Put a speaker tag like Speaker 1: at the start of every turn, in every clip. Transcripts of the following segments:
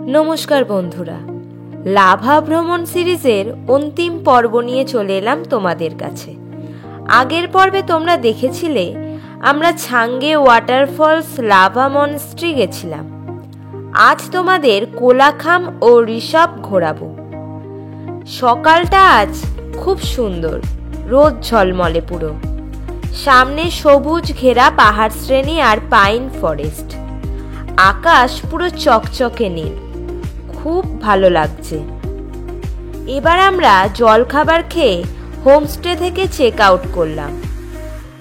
Speaker 1: নমস্কার বন্ধুরা, লাভা ভ্রমণ সিরিজের অন্তিম পর্ব নিয়ে চলে এলাম তোমাদের কাছে। আগের পর্বে তোমরা দেখেছিলে আমরা ছাঙ্গে ওয়াটারফলস লাভা মনস্ট্রি গেছিলাম। আজ তোমাদের কোলাখাম ও ঋষভ ঘোরাবো। সকালটা আজ খুব সুন্দর, রোদ ঝলমলে পুরো। সামনে সবুজ ঘেরা পাহাড় শ্রেণী আর পাইন ফরেস্ট। আকাশ পুরো চকচকে নীল, খুব ভালো লাগছে। এবার আমরা জলখাবার খেয়ে হোমস্টে থেকে চেক আউট করলাম।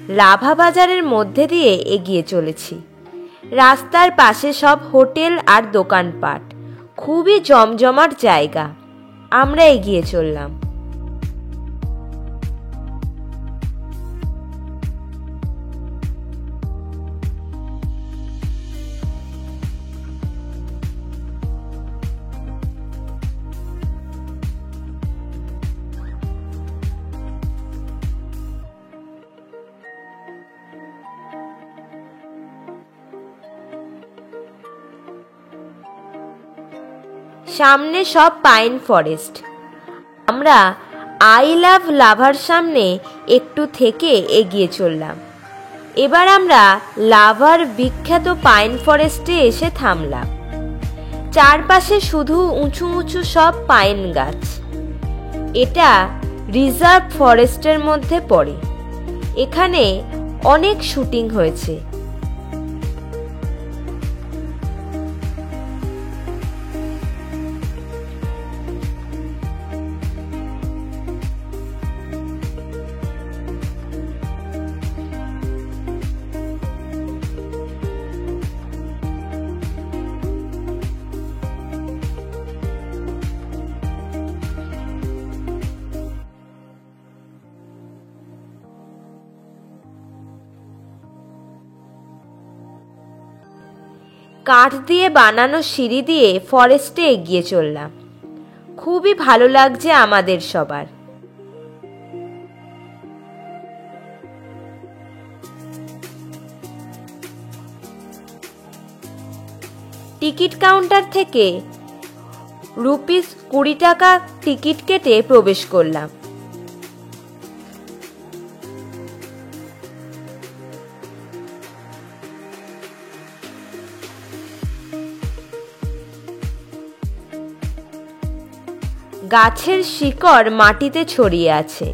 Speaker 1: লাভা বাজারের মধ্যে দিয়ে এগিয়ে চলেছি। রাস্তার পাশে সব হোটেল আর দোকানপাট, খুবই জমজমাট জায়গা। আমরা এগিয়ে চললাম। সামনে সব পাইন ফরেস্ট। আমরা আই লাভ লাভার সামনে একটু থেকে এগিয়ে চললাম। এবার আমরা লাভার বিখ্যাত পাইন ফরেস্টে এসে থামলাম। চারপাশে শুধু উঁচু উঁচু সব পাইন গাছ। এটা রিজার্ভ ফরেস্টের মধ্যে পড়ে। এখানে অনেক শুটিং হয়েছে। কাঠ দিয়ে বানানো সিঁড়ি দিয়ে ফরেস্টে এগিয়ে চললাম। খুবই ভালো লাগছে আমাদের সবার। টিকিট কাউন্টার থেকে ₹20 টিকিট কেটে প্রবেশ করলাম। গাছের শিকড় মাটিতে ছড়িয়ে আছে।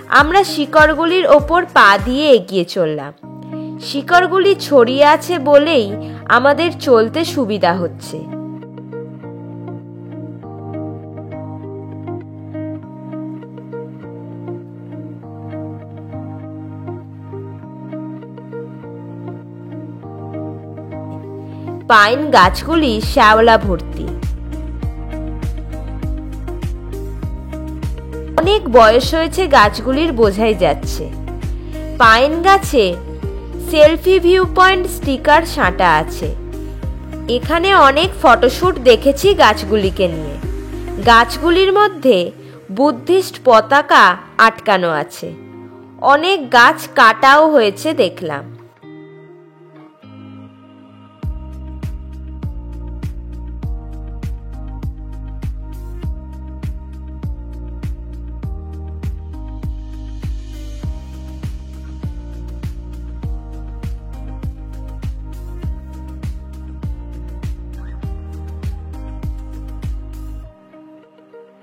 Speaker 1: আমরা শিকড়গুলির ওপর পা দিয়ে এগিয়ে চললাম। শিকড়গুলি ছড়িয়ে আছে বলেই আমাদের চলতে সুবিধা হচ্ছে। পাইন গাছগুলি শ্যাওলা ভর্তি। অনেক বয়স হয়েছে গাছগুলির, বোঝাই যাচ্ছে। পাইন গাছে সেলফি ভিউ পয়েন্ট স্টিকার সাঁটা আছে। এখানে অনেক ফটোশুট দেখেছি গাছগুলিকে নিয়ে। গাছগুলির মধ্যে বুদ্ধিস্ট পতাকা আটকানো আছে। অনেক গাছ কাটাও হয়েছে দেখলাম।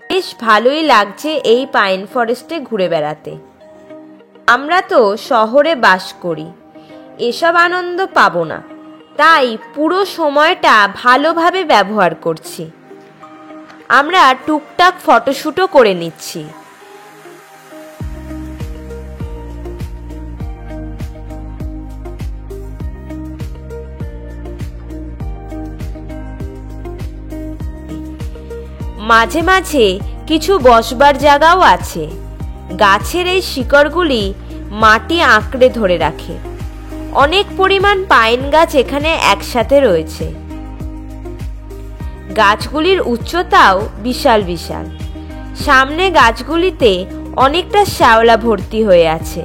Speaker 1: বেশ ভালোই লাগছে এই পাইন ফরেস্টে ঘুরে বেড়াতে। আমরা তো শহরে বাস করি, এসব আনন্দ পাবো না, তাই পুরো সময়টা ভালোভাবে ব্যবহার করছি। আমরা টুকটাক ফটোশুটও করে নিচ্ছি। মাঝে মাঝে কিছু বসবার জায়গাও আছে। গাছের এই শিকড়গুলি মাটি আঁকড়ে ধরে রাখে। অনেক পরিমাণ পাইন গাছ এখানে একসাথে রয়েছে। গাছগুলির উচ্চতাও বিশাল বিশাল। সামনে গাছগুলিতে অনেকটা শ্যাওলা ভর্তি হয়ে আছে।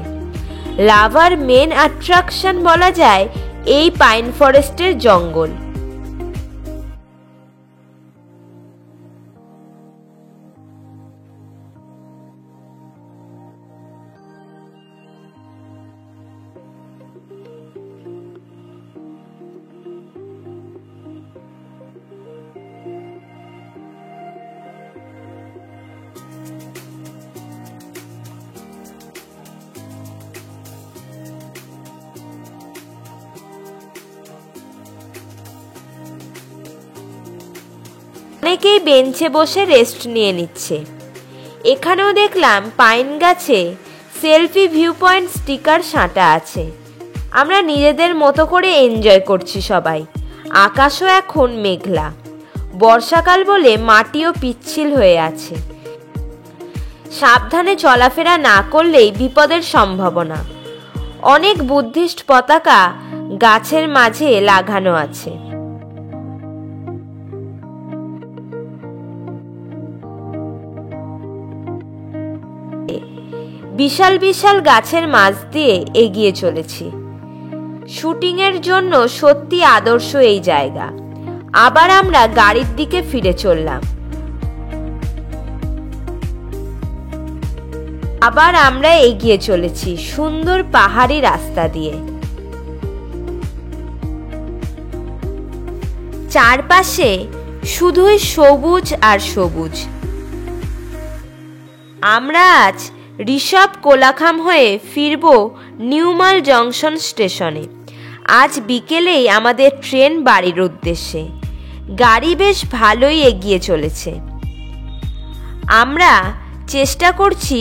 Speaker 1: লাভার মেন অ্যাট্রাকশন বলা যায় এই পাইন ফরেস্টের জঙ্গল। অনেকেই বেঞ্চে বসে রেস্ট নিয়ে নিচ্ছে। এখানেও দেখলাম পাইন গাছে সেলফি ভিউ পয়েন্ট স্টিকার সাঁটা আছে। আমরা নিজেদের মতো করে এনজয় করছি সবাই। আকাশও এখন মেঘলা, বর্ষাকাল বলে মাটিও পিচ্ছিল হয়ে আছে। সাবধানে চলাফেরা না করলেই বিপদের সম্ভাবনা। অনেক বুদ্ধিস্ট পতাকা গাছের মাঝে লাগানো আছে। বিশাল বিশাল গাছের মাঝ দিয়ে এগিয়ে চলেছি। শুটিংয়ের জন্য সত্যি আদর্শ এই জায়গা। আবার আমরা গাড়ির দিকে ফিরে চললাম। আবার আমরা এগিয়ে চলেছি সুন্দর পাহাড়ি রাস্তা দিয়ে। চারপাশে শুধুই সবুজ আর সবুজ। আমরা আজ ঋষভ কোলাখাম হয়ে ফিরব নিউমাল জংশন স্টেশনে। আজ বিকেলেই আমাদের ট্রেন বাড়ির উদ্দেশ্যে। গাড়ি বেশ ভালোই এগিয়ে চলেছে। আমরা চেষ্টা করছি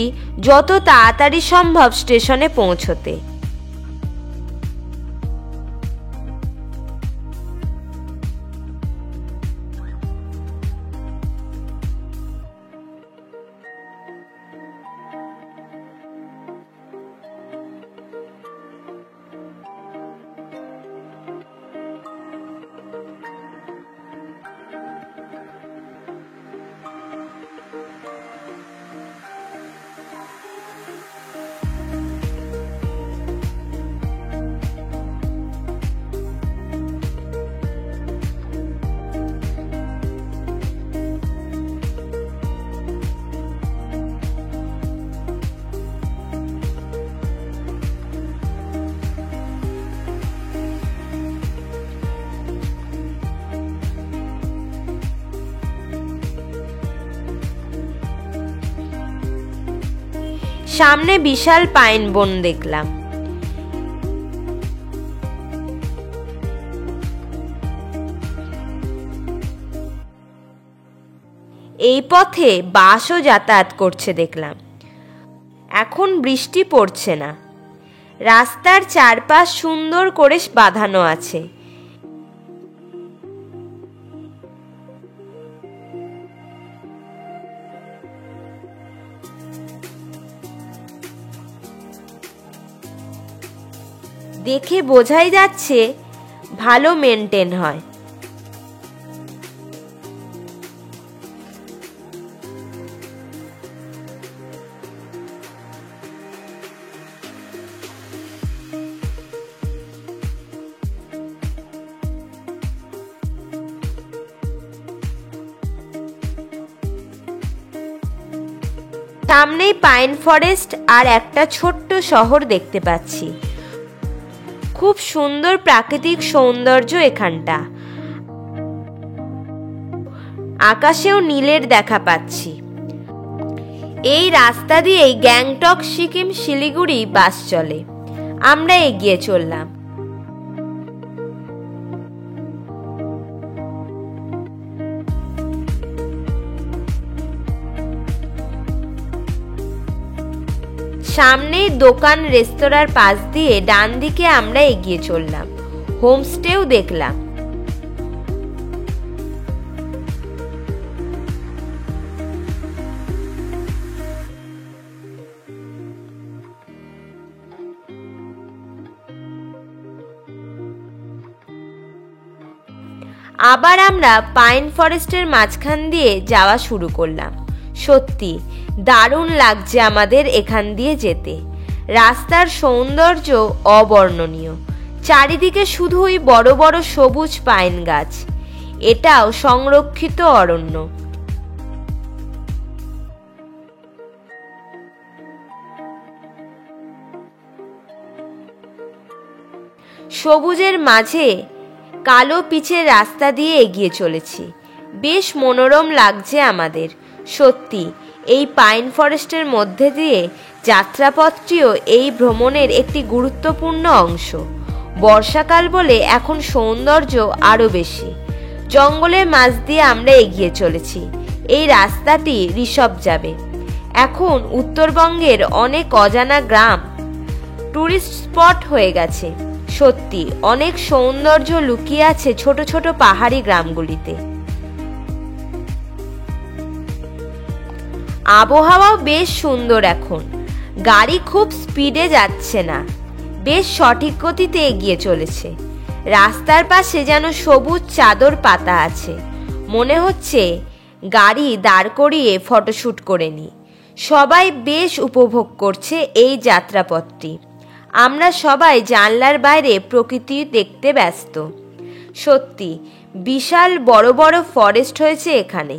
Speaker 1: যত তাড়াতাড়ি সম্ভব স্টেশনে পৌঁছতে। সামনে বিশাল পাইন বন দেখলাম। এই পথে বাসও যাতায়াত করছে দেখলাম। এখন বৃষ্টি পড়ছে না। রাস্তার চারপাশ সুন্দর করে বাঁধানো আছে। দেখে বোঝাই যাচ্ছে ভালো মেনটেন হয়। সামনেই পাইন ফরেস্ট আর একটা ছোট্ট শহর দেখতে পাচ্ছি। খুব সুন্দর প্রাকৃতিক সৌন্দর্য এখানটা। আকাশেও নীলের দেখা পাচ্ছি। এই রাস্তা দিয়েই গ্যাংটক, সিকিম, শিলিগুড়ি বাস চলে। আমরা এগিয়ে চললাম। সামনেই দোকান রেস্তোরাঁর পাশ দিয়ে ডান দিকে আমরা এগিয়ে চললাম। হোমস্টেও দেখলাম। আবার আমরা পাইন ফরেস্টের মাঝখান দিয়ে যাওয়া শুরু করলাম। সত্যি দারুণ লাগছে আমাদের এখান দিয়ে যেতে। রাস্তার সৌন্দর্য অবর্ণনীয়। চারিদিকে শুধুই বড় বড় সবুজ পাইন গাছ। এটাও সংরক্ষিত অরণ্য। সবুজের মাঝে কালো পিচের রাস্তা দিয়ে এগিয়ে চলেছি। বেশ মনোরম লাগছে আমাদের। সত্যি এই পাইন ফরেস্টের মধ্যে দিয়ে যাত্রাপথটিও এই ভ্রমণের একটি গুরুত্বপূর্ণ অংশ। বর্ষাকাল বলে এখন সৌন্দর্য আরও বেশি। জঙ্গলের মাঝ দিয়ে আমরা এগিয়ে চলেছি। এই রাস্তাটি ঋষভ যাবে। এখন উত্তরবঙ্গের অনেক অজানা গ্রাম টুরিস্ট স্পট হয়ে গেছে। সত্যি অনেক সৌন্দর্য লুকিয়ে আছে ছোট ছোট পাহাড়ি গ্রামগুলিতে। আবহাওয়াও বেশ সুন্দর এখন। গাড়ি খুব স্পিডে যাচ্ছে না, বেশ সঠিক গতিতে এগিয়ে চলেছে। রাস্তার পাশে যেন সবুজ চাদর পাতা আছে। মনে হচ্ছে গাড়ি দাঁড় করিয়ে ফটোশ্যুট করে নিই। সবাই বেশ উপভোগ করছে এই যাত্রাপথটি। আমরা সবাই জানলার বাইরে প্রকৃতি দেখতে ব্যস্ত। সত্যি বিশাল বড় বড় ফরেস্ট হয়েছে এখানে।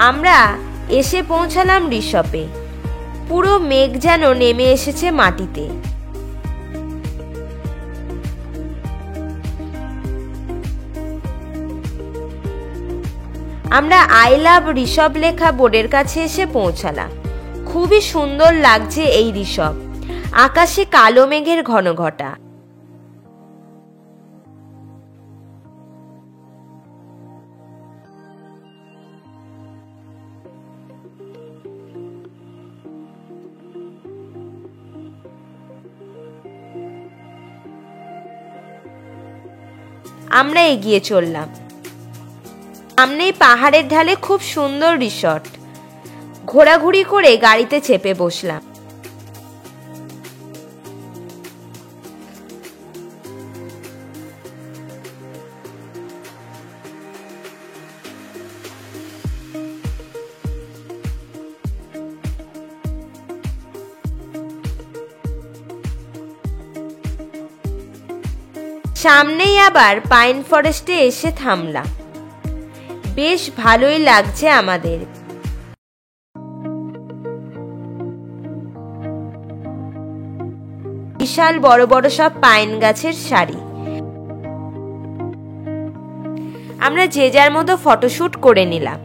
Speaker 1: আমরা এসে পৌঁছালাম ঋষভে। পুরো মেঘ যেন নেমে এসেছে মাটিতে। আমরা আই লাভ ঋষভ লেখা বোর্ডের কাছে এসে পৌঁছালাম। খুবই সুন্দর লাগছে এই ঋষভ। আকাশে কালো মেঘের ঘনঘটা। আমরা এগিয়ে চললাম। সামনেই পাহাড়ের ঢালে খুব সুন্দর রিসর্ট। ঘোরাঘুরি করে গাড়িতে চেপে বসলাম। সামনেই আবার পাইন ফরেস্টে এসে থামলাম। বেশ ভালোই লাগছে আমাদের। বিশাল বড় বড় সব পাইন গাছের সারি। আমরা যে যার মতো ফটোশুট করে নিলাম।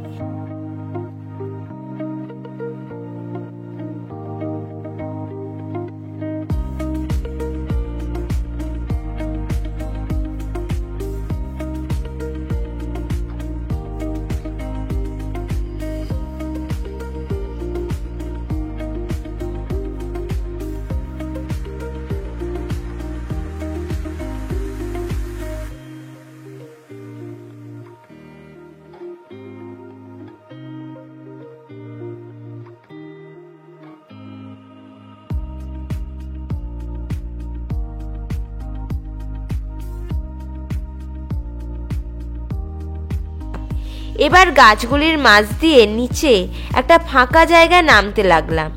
Speaker 1: এবার গাছগুলির মাঝ দিয়ে নিচে একটা ফাঁকা জায়গায় নামতে লাগলাম।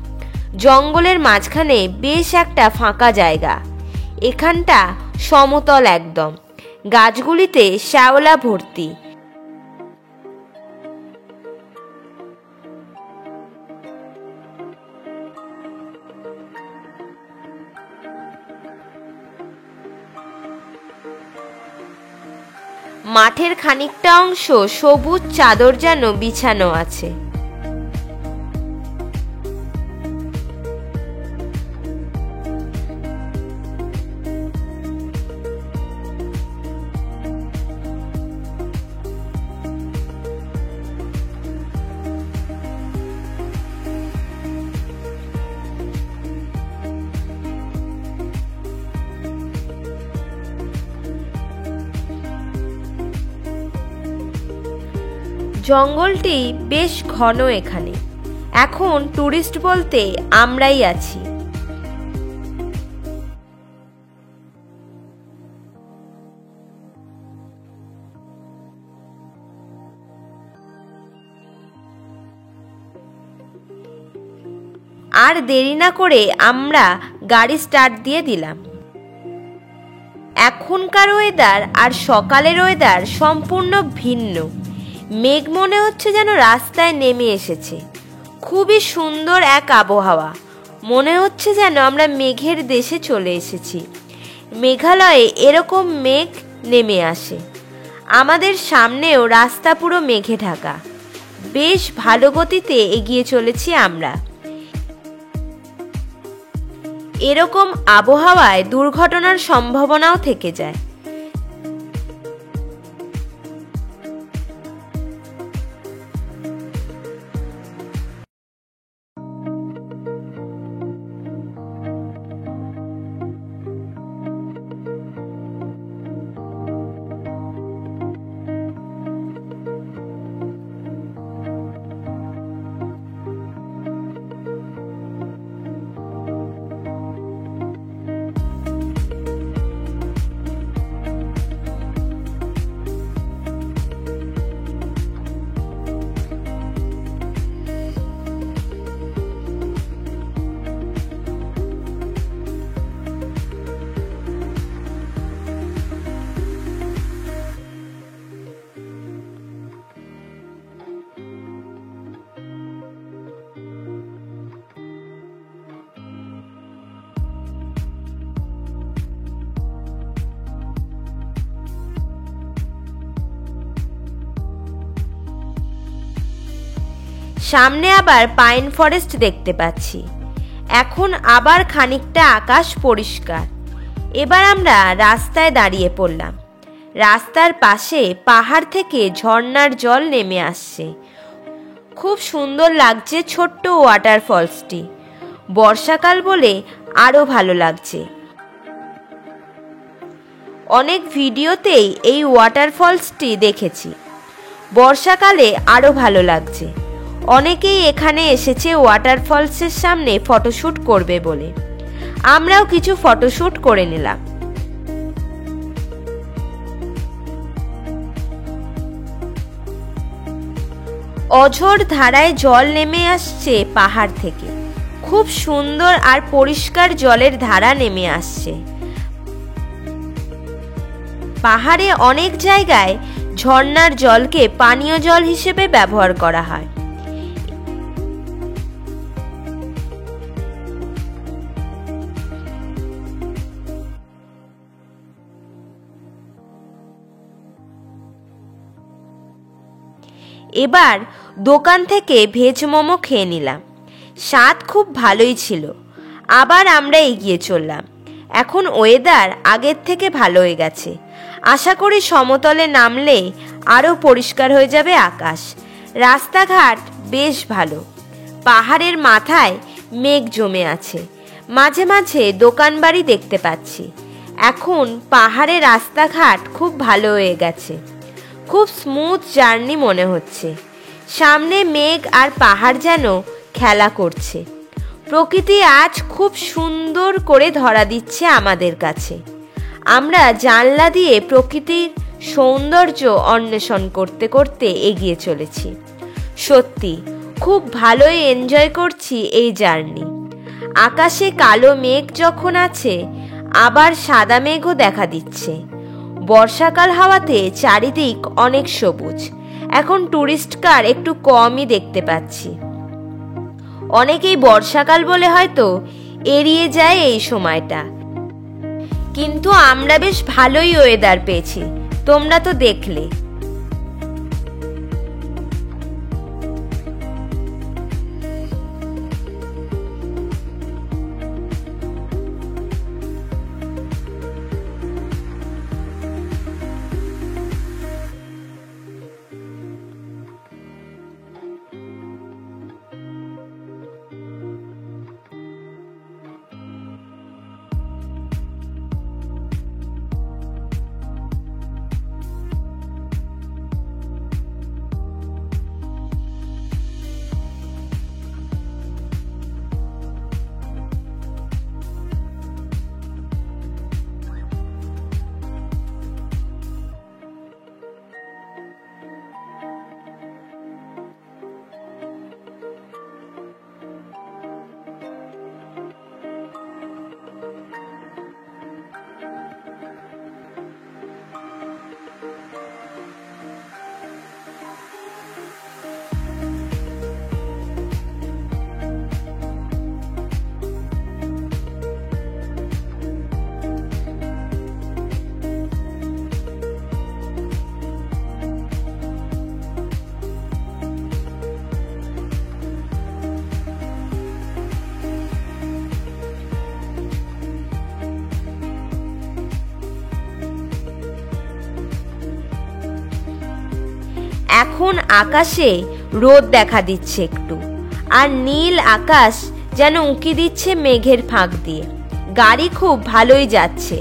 Speaker 1: জঙ্গলের মাঝখানে বেশ একটা ফাঁকা জায়গা। এখানটা সমতল একদম, গাছগুলিতে শ্যাওলা ভর্তি। মাঠের খানিকটা অংশ সবুজ চাদর যেন বিছানো আছে। জঙ্গলটি বেশ ঘন এখানে। এখন টুরিস্ট বলতে আমরাই আছি। আর দেরি না করে আমরা গাড়ি স্টার্ট দিয়ে দিলাম। এখনকার ওয়েদার আর সকালের ওয়েদার সম্পূর্ণ ভিন্ন। মেঘ মনে হচ্ছে যেন রাস্তায় নেমে এসেছে। খুবই সুন্দর এক আবহাওয়া। মনে হচ্ছে যেন আমরা মেঘের দেশে চলে এসেছি। মেঘালয়ে এরকম মেঘ নেমে আসে। আমাদের সামনেও রাস্তা পুরো মেঘে ঢাকা। বেশ ভালো গতিতে এগিয়ে চলেছি আমরা। এরকম আবহাওয়ায় দুর্ঘটনার সম্ভাবনাও থেকে যায়। সামনে আবার পাইন ফরেস্ট দেখতে পাচ্ছি। এখন আবার খানিকটা আকাশ পরিষ্কার। এবার আমরা রাস্তায় দাঁড়িয়ে পড়লাম। রাস্তার পাশে পাহাড় থেকে ঝর্ণার জল নেমে আসছে। খুব সুন্দর লাগছে ছোট্ট ওয়াটারফলসটি। বর্ষাকাল বলে আরও ভালো লাগছে। অনেক ভিডিওতেই এই ওয়াটারফলসটি দেখেছি। বর্ষাকালে আরও ভালো লাগছে। অনেকেই এখানে এসেছে ওয়াটারফলসের সামনে ফটোশ্যুট করবে বলে। আমরাও কিছু ফটোশ্যুট করে নিলাম। অঝোর ধারায় জল নেমে আসছে পাহাড় থেকে। খুব সুন্দর আর পরিষ্কার জলের ধারা নেমে আসছে। পাহাড়ে অনেক জায়গায় ঝর্ণার জলকে পানীয় জল হিসেবে ব্যবহার করা হয়। এবার দোকান থেকে ভেজ মোমো খেয়ে নিলাম। স্বাদ খুব ভালোই ছিল। আবার আমরা এগিয়ে চললাম। এখন ওয়েদার আগের থেকে ভালো হয়ে গেছে। আশা করি সমতলে নামলে আরও পরিষ্কার হয়ে যাবে আকাশ। রাস্তাঘাট বেশ ভালো। পাহাড়ের মাথায় মেঘ জমে আছে। মাঝে মাঝে দোকানবাড়ি দেখতে পাচ্ছি। এখন পাহাড়ের রাস্তাঘাট খুব ভালো হয়ে গেছে। খুব স্মুথ জার্নি মনে হচ্ছে। সামনে মেঘ আর পাহাড় যেন খেলা করছে। প্রকৃতি আজ খুব সুন্দর করে ধরা দিচ্ছে আমাদের কাছে। আমরা জানলা দিয়ে প্রকৃতির সৌন্দর্য অন্বেষণ করতে করতে এগিয়ে চলেছি। সত্যি খুব ভালোই এনজয় করছি এই জার্নি। আকাশে কালো মেঘ যখন আছে, আবার সাদা মেঘও দেখা দিচ্ছে। বর্ষাকাল হাওয়াতে চারিদিক অনেক সবুজ। এখন টুরিস্ট কার একটু কমই দেখতে পাচ্ছি। অনেকেই বর্ষাকাল বলে হয়তো এড়িয়ে যায় এই সময়টা, কিন্তু আমরা বেশ ভালোই ওয়েদার পেয়েছি। তোমরা তো দেখলে। এখন আকাশে রোদ দেখা দিচ্ছে একটু, আর নীল আকাশ যেন উঁকি দিচ্ছে মেঘের ফাঁক দিয়ে। গাড়ি খুব ভালোই যাচ্ছে।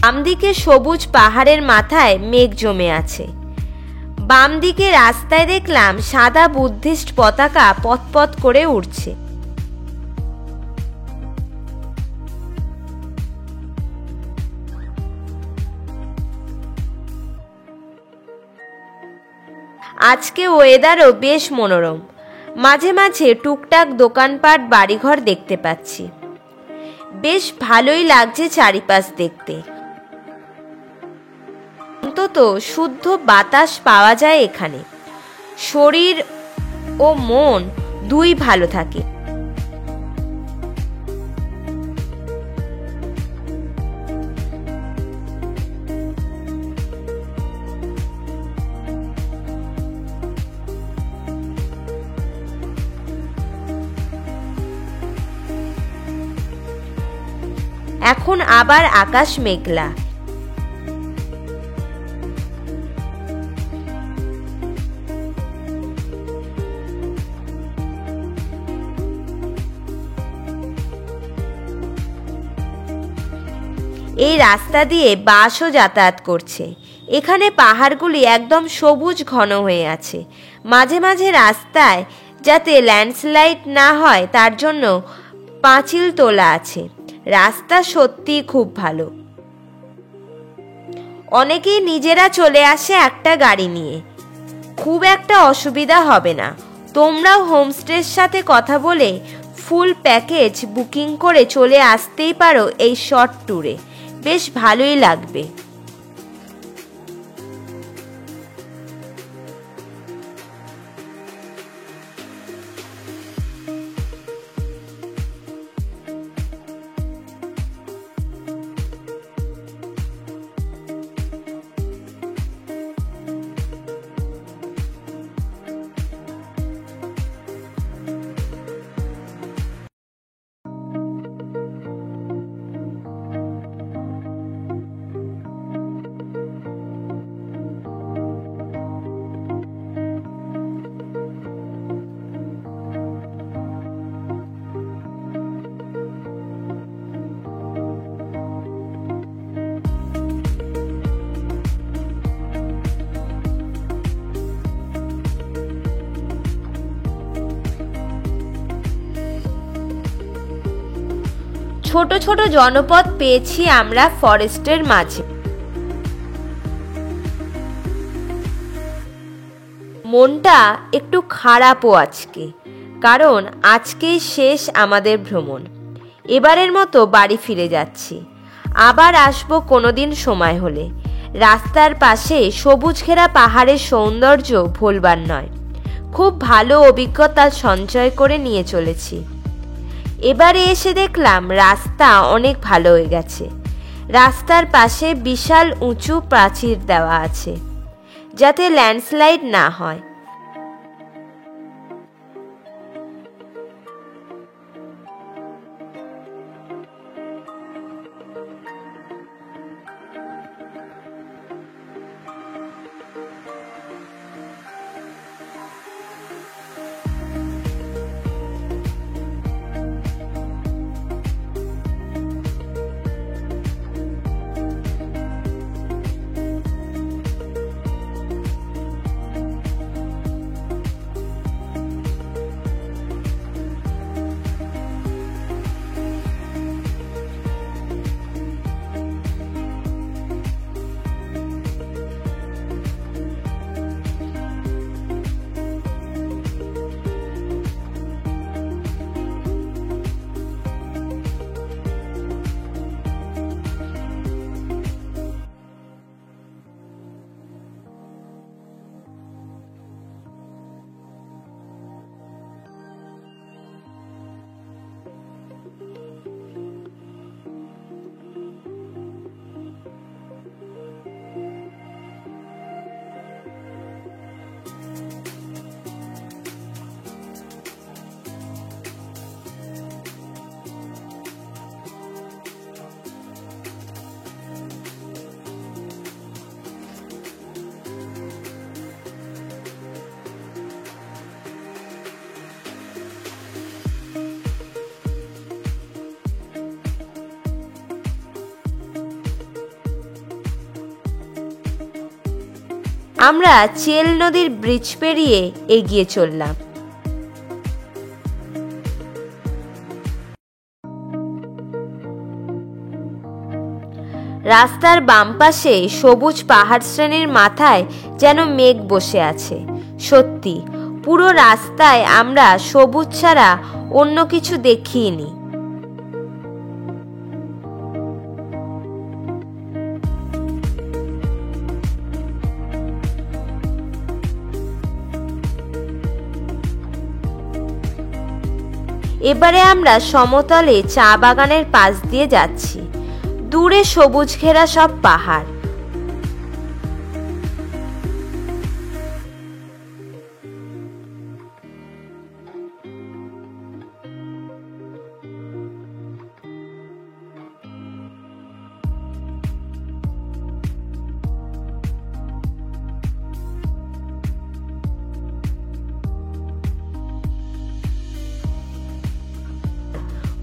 Speaker 1: আমদিকে সবুজ পাহাড়ের মাথায় মেঘ জমে আছে। বাম দিকে রাস্তায় দেখলাম সাদা বুদ্ধিস্ট পতাকা পথ করে উড়ছে। আজকে ওয়েদারও বেশ মনোরম। মাঝে মাঝে টুকটাক দোকানপাট বাড়িঘর দেখতে পাচ্ছি। বেশ ভালোই লাগছে চারিপাশ দেখতে। অন্তত শুদ্ধ বাতাস পাওয়া যায় এখানে। শরীর ও মন দুই ভালো থাকে। এখন আবার আকাশ মেঘলা। এই রাস্তা দিয়ে বাসও যাতায়াত করছে। এখানে পাহাড়গুলি একদম সবুজ ঘন হয়ে আছে। মাঝে মাঝে রাস্তায় যাতে ল্যান্ডস্লাইড না হয় তার জন্য পাঁচিল তোলা আছে। রাস্তা সত্যি খুব ভালো। অনেকেই নিজেরা চলে আসে একটা গাড়ি নিয়ে। খুব একটা অসুবিধা হবে না। তোমরাও হোমস্টের সাথে কথা বলে ফুল প্যাকেজ বুকিং করে চলে আসতেই পারো এই শর্ট ট্যুরে। বেশ ভালোই লাগবে। ছোট ছোট জনপদ পেয়েছি আমরা ফরেস্টের মাঝে। মনটা একটু খারাপও আজকে, কারণ আজকেই শেষ আমাদের ভ্রমণ। এবারের মতো বাড়ি ফিরে যাচ্ছি। আবার আসবো কোনোদিন সময় হলে। রাস্তার পাশে সবুজ ঘেরা পাহাড়ের সৌন্দর্য ভোলবার নয়। খুব ভালো অভিজ্ঞতা সঞ্চয় করে নিয়ে চলেছি। এবারে এসে দেখলাম রাস্তা অনেক ভালো হয়ে গেছে। রাস্তার পাশে বিশাল উঁচু প্রাচীর দেওয়া আছে যাতে ল্যান্ডস্লাইড না হয়। আমরা চেল নদীর ব্রিজ পেরিয়ে এগিয়ে চললাম। রাস্তার বাম পাশে সবুজ পাহাড় শ্রেণীর মাথায় যেন মেঘ বসে আছে। সত্যি, পুরো রাস্তায় আমরা সবুজ ছাড়া অন্য কিছু দেখিনি। এবারে আমরা সমতলে চা বাগানের পাশ দিয়ে যাচ্ছি। দূরে সবুজ ঘেরা সব পাহাড়।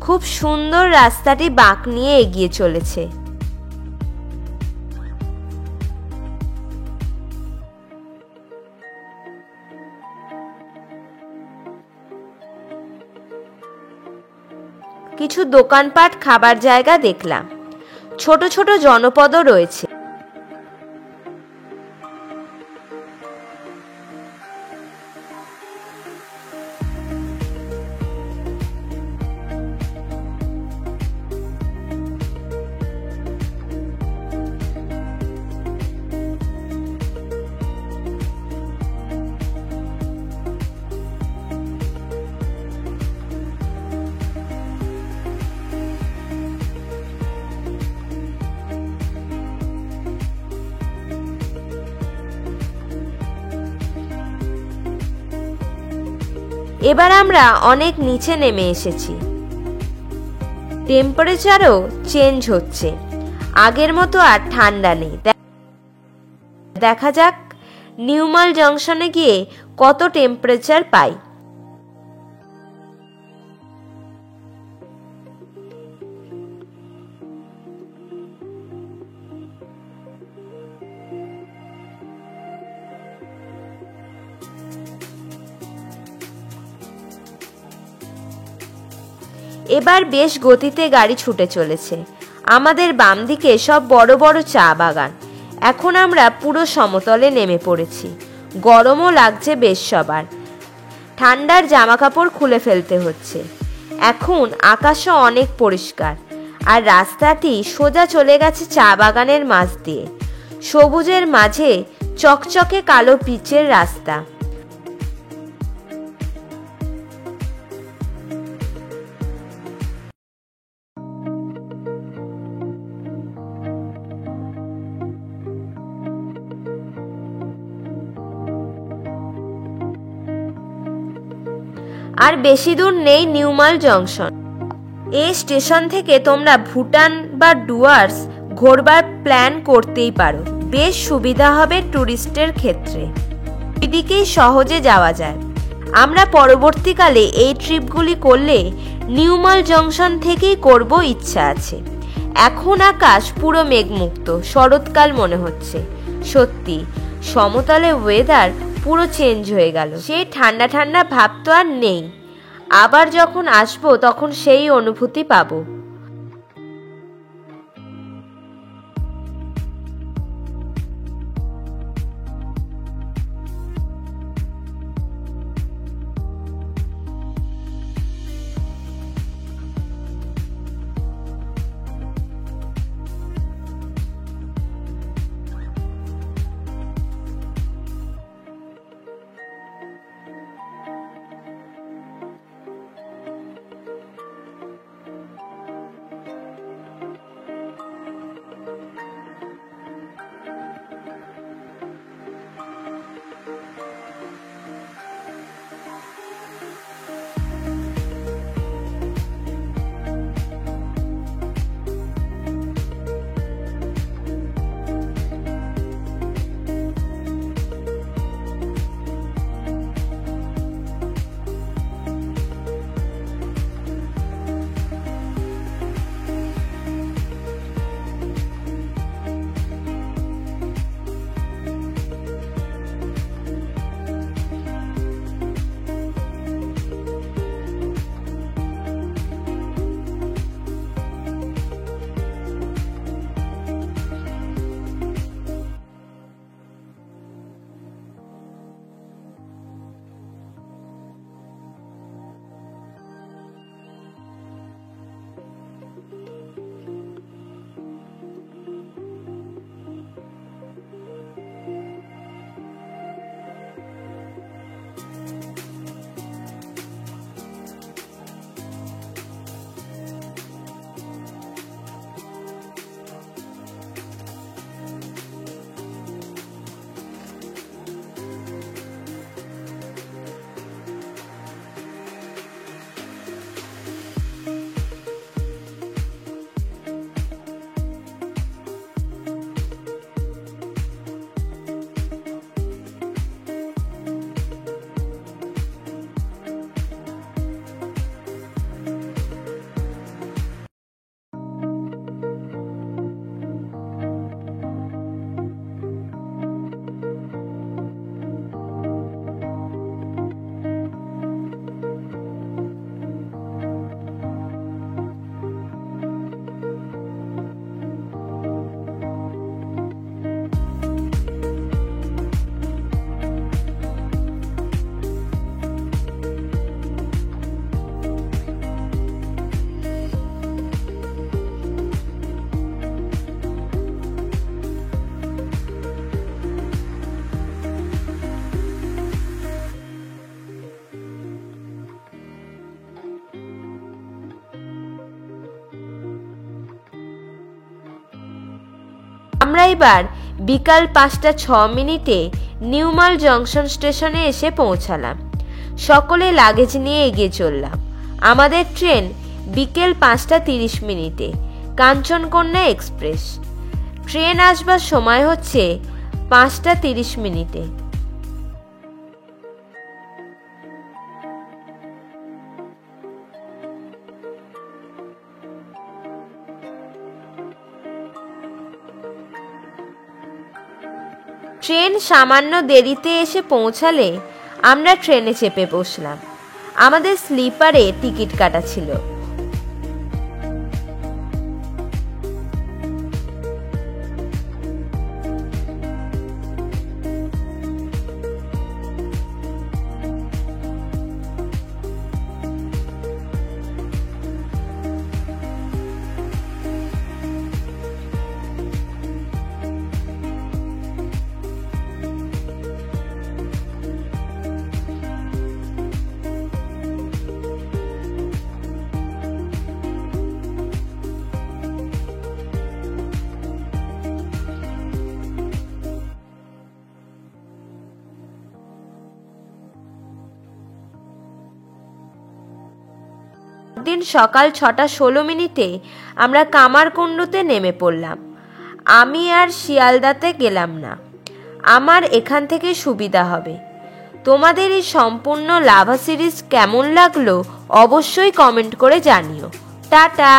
Speaker 1: খুব সুন্দর রাস্তাটি বাঁক নিয়ে এগিয়ে চলেছে। কিছু দোকানপাট, খাবার জায়গা দেখলাম। ছোট ছোট জনপদও রয়েছে। এবার আমরা অনেক নিচে নেমে এসেছি। টেম্পারেচারও চেঞ্জ হচ্ছে, আগের মতো আর ঠান্ডা নেই। দেখা যাক নিউমাল জংশনে গিয়ে কত টেম্পারেচার পাই। এবার বেশ গতিতে গাড়ি ছুটে চলেছে। আমাদের বাম দিকে সব বড় বড় চা বাগান। এখন আমরা পুরো সমতলে নেমে পড়েছি। গরমও লাগছে বেশ সবার। ঠান্ডার জামা কাপড় খুলে ফেলতে হচ্ছে। এখন আকাশও অনেক পরিষ্কার, আর রাস্তাটি সোজা চলে গেছে চা বাগানের মাঝ দিয়ে। সবুজের মাঝে চকচকে কালো পিচের রাস্তা। আর বেশি দূর নেই নিউমাল জংশন। এই স্টেশন থেকে তোমরা ভুটান বা ডুয়ার্স ঘোরবার প্ল্যান করতেই পারো। বেশ সুবিধা হবে ট্যুরিস্টের ক্ষেত্রে। এদিকেই সহজে যাওয়া যায়। আমরা পরবর্তীকালে এই ট্রিপগুলি করলে নিউমাল জংশন থেকেই করব ইচ্ছা আছে। এখন আকাশ পুরো মেঘমুক্ত, শরৎকাল মনে হচ্ছে। সত্যি, সমতলে ওয়েদার পুরো চেঞ্জ হয়ে গেল। সেই ঠান্ডা ঠান্ডা ভাব তো আর নেই। আবার যখন আসবো তখন সেই অনুভূতি পাবো। আমরা এবার বিকাল 5:06 নিউমাল জংশন স্টেশনে এসে পৌঁছালাম। সকলে লাগেজ নিয়ে এগিয়ে চললাম। আমাদের ট্রেন বিকেল 5:30 কাঞ্চনকন্যা এক্সপ্রেস। ট্রেন আসবার সময় হচ্ছে 5:30। ট্রেন সামান্য দেরিতে এসে পৌঁছালে আমরা ট্রেনে চেপে বসলাম। আমাদের স্লিপারে টিকিট কাটা ছিল। দিন সকাল 6:16 আমরা কামারকুণ্ডুতে নেমে পড়লাম। আমি আর শিয়ালদাতে গেলাম না, আমার এখান থেকে সুবিধা হবে। তোমাদের এই সম্পূর্ণ লাভা সিরিজ কেমন লাগলো অবশ্যই কমেন্ট করে জানিও। টাটা।